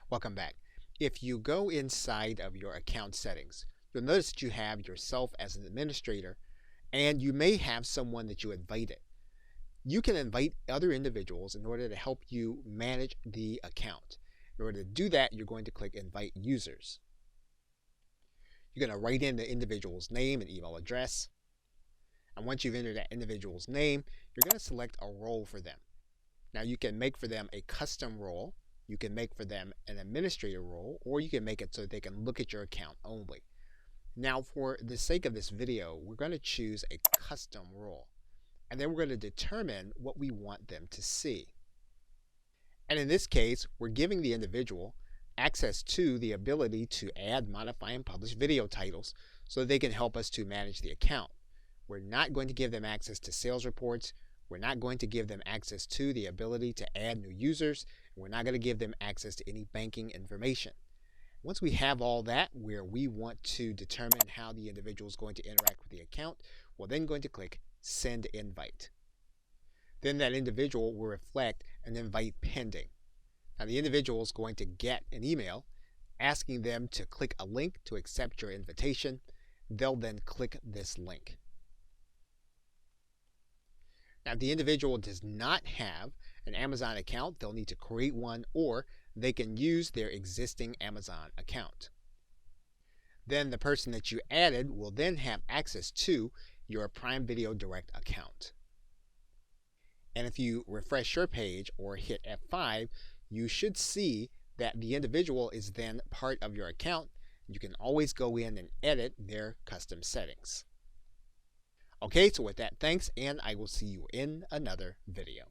Welcome back. If you go inside of your account settings, you'll notice that you have yourself as an administrator and you may have someone that you invited. You can invite other individuals in order to help you manage the account. In order to do that, you're going to click Invite Users. You're going to write in the individual's name and email address. And once you've entered that individual's name, you're going to select a role for them. Now you can make for them a custom role. You can make for them an administrator role, or you can make it so they can look at your account only. Now for the sake of this video, we're going to choose a custom role. And then we're going to determine what we want them to see. And in this case, we're giving the individual access to the ability to add, modify, and publish video titles so that they can help us to manage the account. We're not going to give them access to sales reports. We're not going to give them access to the ability to add new users. We're not going to give them access to any banking information. Once we have all that where we want to determine how the individual is going to interact with the account, we're then going to click Send Invite. Then that individual will reflect an invite pending. Now the individual is going to get an email asking them to click a link to accept your invitation. They'll then click this link. Now, if the individual does not have an Amazon account, they'll need to create one, or they can use their existing Amazon account. Then the person that you added will then have access to your Prime Video Direct account. And if you refresh your page or hit F5, you should see that the individual is then part of your account. You can always go in and edit their custom settings. Okay, so with that, thanks, and I will see you in another video.